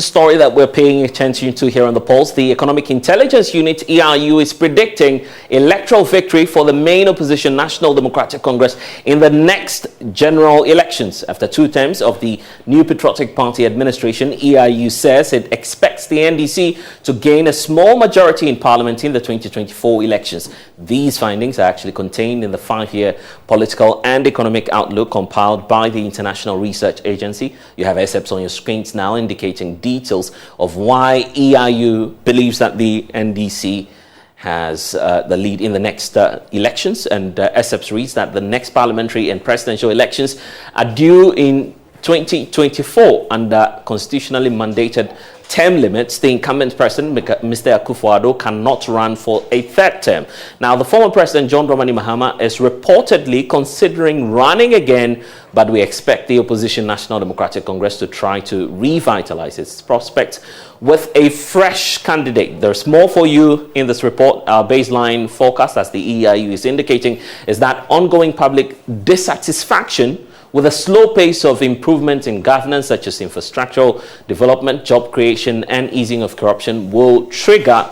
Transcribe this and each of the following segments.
the story that we're paying attention to here on the Pulse. The Economic Intelligence Unit, EIU, is predicting electoral victory for the main opposition, National Democratic Congress, in the next general elections. After 2 terms of the New Patriotic Party administration, EIU says it expects the NDC to gain a small majority in Parliament in the 2024 elections. These findings are actually contained in the 5-year political and economic outlook compiled by the International Research Agency. You have excerpts on your screens now indicating details of why EIU believes that the NDC has the lead in the next elections. And excerpts reads that the next parliamentary and presidential elections are due in 2024 under constitutionally mandated term limits. The incumbent president, Mr. Akufo-Addo, cannot run for a 3rd term. Now, the former president, John Dramani Mahama, is reportedly considering running again, but we expect the opposition National Democratic Congress to try to revitalize its prospects with a fresh candidate. There's more for you in this report. Our baseline forecast, as the EIU is indicating, is that ongoing public dissatisfaction with a slow pace of improvement in governance, such as infrastructural development, job creation, and easing of corruption, will trigger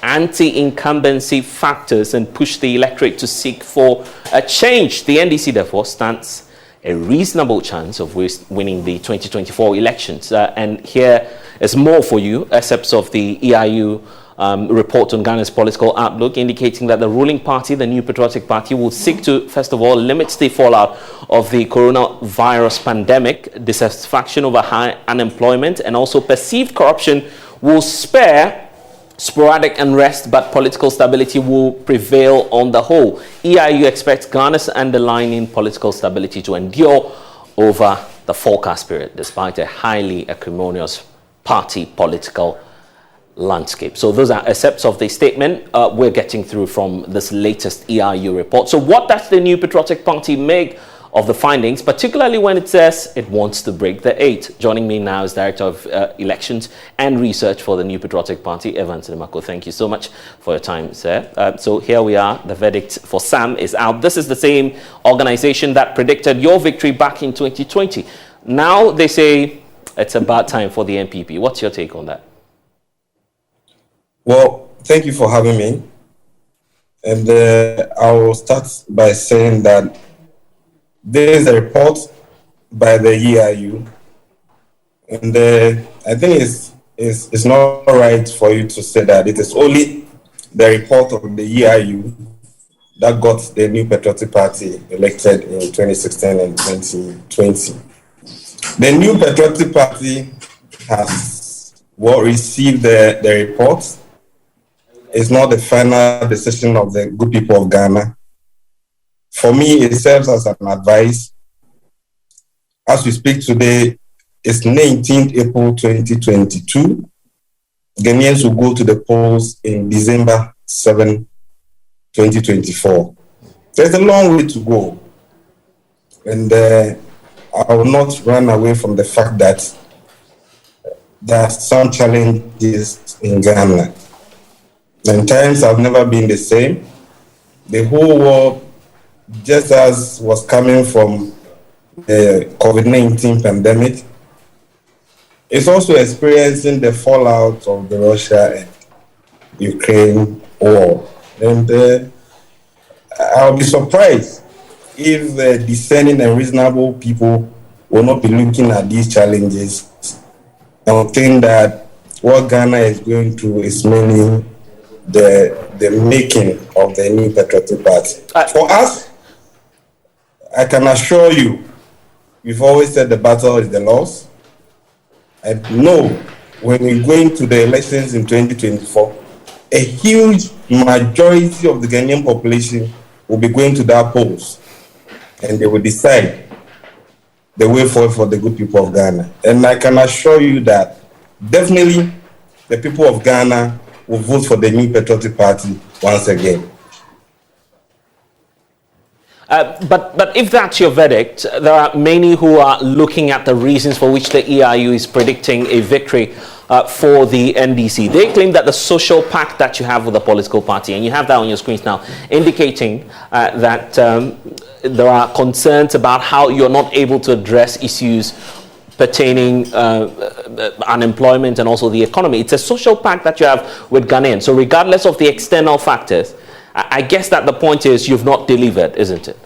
anti-incumbency factors and push the electorate to seek for a change. The NDC, therefore, stands a reasonable chance of winning the 2024 elections. And here is more for you, excerpts of the EIU report on Ghana's political outlook, indicating that the ruling party, the New Patriotic Party, will seek to, first of all, limit the fallout of the coronavirus pandemic. Dissatisfaction over high unemployment and also perceived corruption will spare sporadic unrest, but political stability will prevail on the whole. EIU expects Ghana's underlying political stability to endure over the forecast period, despite a highly acrimonious party political landscape. So those are excerpts of the statement we're getting through from this latest EIU report. So what does the New Patriotic Party make of the findings, particularly when it says it wants to break the 8? Joining me now is Director of Elections and Research for the New Patriotic Party, Evans Nimako. Thank you so much for your time, sir. So here we are. The verdict for SAM is out. This is the same organization that predicted your victory back in 2020. Now they say it's a bad time for the NPP. What's your take on that? Well, thank you for having me. And I will start by saying that there is a report by the EIU, and I think it's not right for you to say that it is only the report of the EIU that got the New Patriotic Party elected in 2016 and 2020. The New Patriotic Party has received the report. It's not the final decision of the good people of Ghana. For me, it serves as an advice. As we speak today, it's 19th April 2022. Ghanaians will go to the polls in December 7, 2024. There's a long way to go. And I will not run away from the fact that there are some challenges in Ghana. And times have never been the same. The whole world, just as was coming from the COVID-19 pandemic, is also experiencing the fallout of the Russia and Ukraine war. And I'll be surprised if discerning and reasonable people will not be looking at these challenges and think that what Ghana is going through is mainly the making of the New Patriotic Party. For us, I can assure you, we've always said the battle is the loss. I know when we go into the elections in 2024, a huge majority of the Ghanaian population will be going to their polls, and they will decide the way forward for the good people of Ghana. And I can assure you that definitely the people of Ghana will vote for the New Patriotic Party once again. But if that's your verdict, there are many who are looking at the reasons for which the EIU is predicting a victory for the NDC. They claim that the social pact that you have with the political party, and you have that on your screens now, indicating that there are concerns about how you're not able to address issues pertaining unemployment and also the economy. It's a social pact that you have with Ghanaians. So regardless of the external factors, I guess that the point is you've not delivered, isn't it?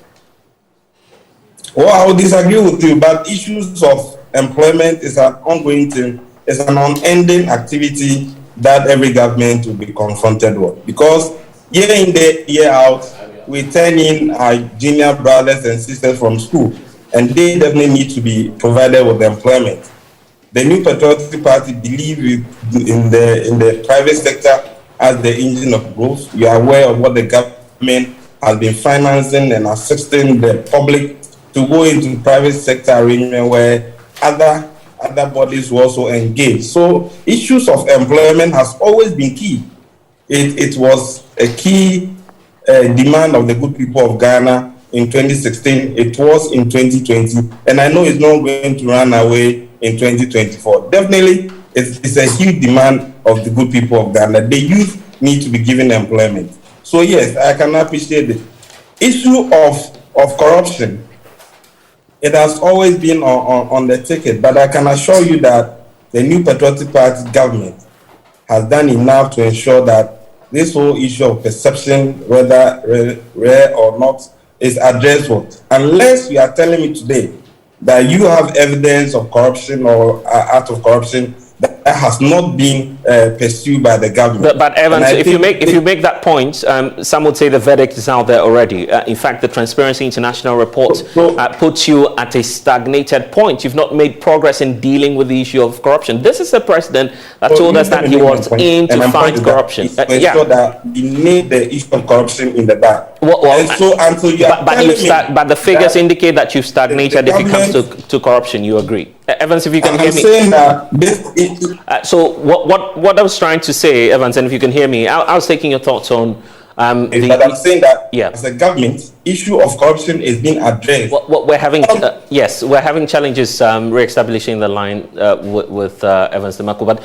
Well, I would disagree with you, but issues of employment is an ongoing thing. It's an unending activity that every government will be confronted with. Because year in, year out, we turn in our junior brothers and sisters from school, and they definitely need to be provided with employment. The New Patriotic Party believes in the private sector as the engine of growth. You are aware of what the government has been financing and assisting the public to go into private sector arrangement where other bodies will also engage. So issues of employment has always been key. It was a key demand of the good people of Ghana in 2016. It was in 2020, and I know it's not going to run away in 2024. Definitely, it's a huge demand of the good people of Ghana. The youth need to be given employment. So yes, I can appreciate it. Issue of corruption, it has always been on the ticket, but I can assure you that the New Patriotic Party government has done enough to ensure that this whole issue of perception, whether rare or not, is addressed with. Unless you are telling me today that you have evidence of corruption or act of corruption that has not been pursued by the government. But Evans, if you make that point, some would say the verdict is out there already. In fact, the Transparency International report puts you at a stagnated point. You've not made progress in dealing with the issue of corruption. This is a president that told us that he was aimed to fight corruption. Ensure that we need the issue of corruption in the back. But the figures indicate that you've stagnated if it comes to corruption. You agree? Evans, if you can hear me. I'm saying that so what I was trying to say, Evans, and if you can hear me, I was taking your thoughts on. But I'm saying that as a government, issue of corruption is being addressed. We're having we're having challenges re-establishing the line with Evans Demaku, but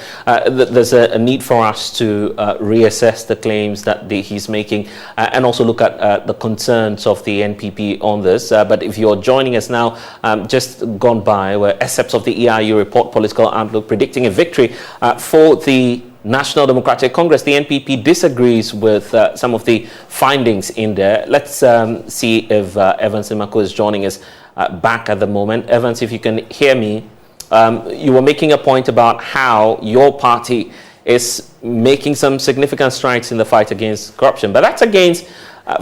there's a need for us to reassess the claims that he's making and also look at the concerns of the NPP on this. But if you're joining us now, just gone by were excerpts of the EIU report, Political Outlook, predicting a victory for the National Democratic Congress. The NPP disagrees with some of the findings in there. Let's see if Evans Demaku is joining us back at the moment. Evans, if you can hear me, you were making a point about how your party is making some significant strides in the fight against corruption. But that's against,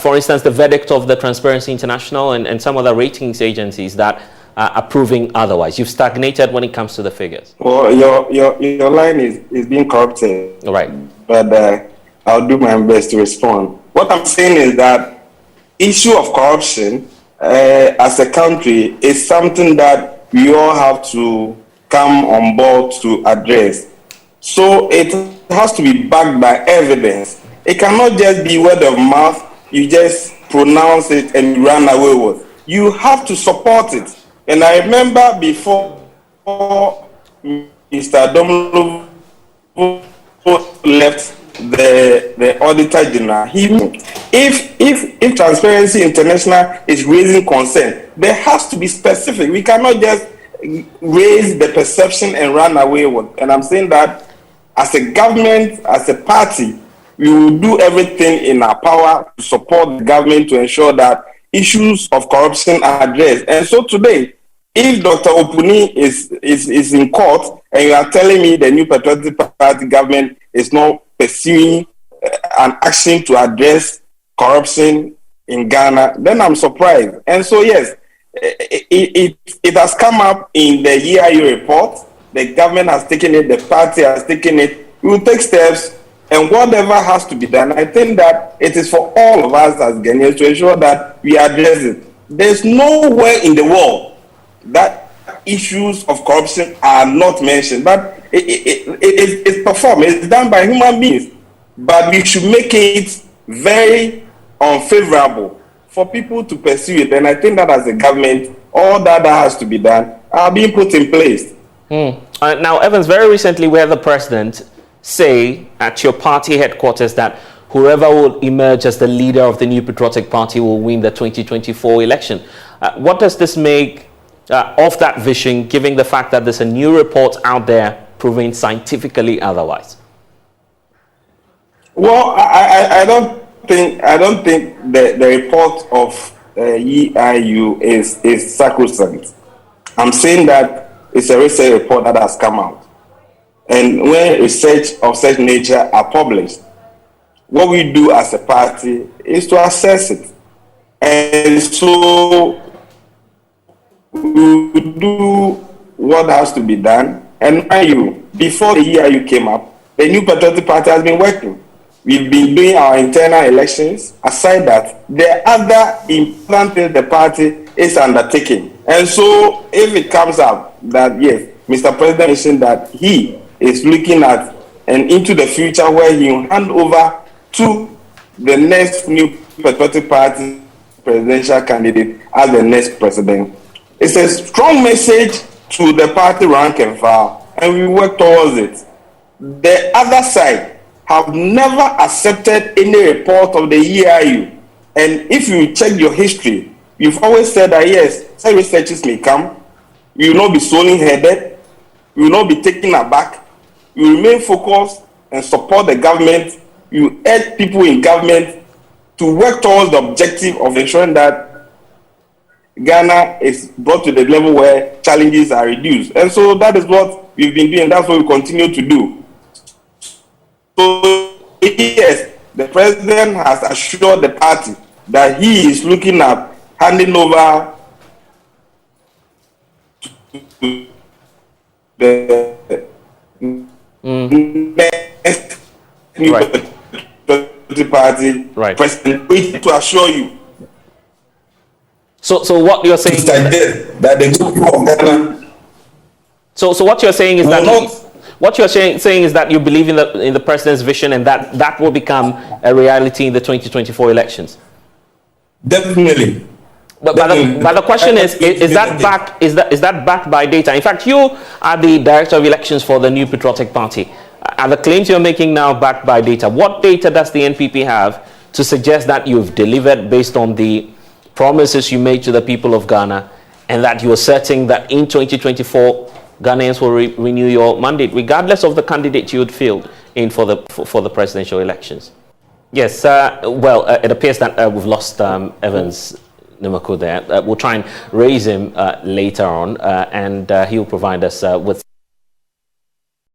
for instance, the verdict of the Transparency International and some other ratings agencies that are proving otherwise. You've stagnated when it comes to the figures. Well, your line is being corrupted. Right. But I'll do my best to respond. What I'm saying is that issue of corruption as a country is something that we all have to come on board to address. So it has to be backed by evidence. It cannot just be word of mouth. You just pronounce it and run away with. You have to support it. And I remember before Mr. Domino left the Auditor General, if Transparency International is raising concern, there has to be specific. We cannot just raise the perception and run away with. And I'm saying that as a government, as a party, we will do everything in our power to support the government to ensure that issues of corruption are addressed. And so today, if Dr. Opuni is in court and you are telling me the New Patriotic Party government is not pursuing an action to address corruption in Ghana, then I'm surprised. And so yes, it has come up in the EIU report. The government has taken it, the party has taken it. We will take steps, and whatever has to be done, I think that it is for all of us as Ghanaians to ensure that we address it. There's nowhere in the world that issues of corruption are not mentioned, but it's performed, it's done by human beings. But we should make it very unfavorable for people to pursue it. And I think that as a government, all that has to be done are being put in place. Now, Evans, very recently we had the president say at your party headquarters that whoever will emerge as the leader of the New Patriotic Party will win the 2024 election. What does this make of that vision, given the fact that there's a new report out there proving scientifically otherwise? Well, I don't think the report of EIU is sacrosanct. I'm saying that it's a research report that has come out, and when research of such nature are published, what we do as a party is to assess it, and so we do what has to be done. And before the EIU came up, the New Patriotic Party has been working. We've been doing our internal elections. Aside that, the other important thing the party is undertaking. And so if it comes up that, yes, Mr. President mentioned that he is looking at and into the future where he will hand over to the next New Patriotic Party presidential candidate as the next president, it's a strong message to the party rank and file, and we work towards it. The other side have never accepted any report of the EIU. And if you check your history, you've always said that yes, some researchers may come, you will not be solely headed, you will not be taken aback, you remain focused and support the government, you urge people in government to work towards the objective of ensuring that Ghana is brought to the level where challenges are reduced. And so that is what we've been doing, that's what we continue to do. So yes, the president has assured the party that he is looking at handing over to the next New Party president, to assure you. So what you're saying that the people of Ghana. So what you're saying is that what you're saying is that you believe in the president's vision, and that will become a reality in the 2024 elections. Definitely. But the question is that backed by data? In fact, you are the director of elections for the New Patriotic Party. Are the claims you're making now backed by data? What data does the NPP have to suggest that you've delivered based on the promises you made to the people of Ghana, and that you are certain that in 2024 Ghanaians will renew your mandate, regardless of the candidate you would field in for the presidential elections? Yes, well, it appears that we've lost Evans Nimako there. We'll try and raise him later on, and he'll provide us with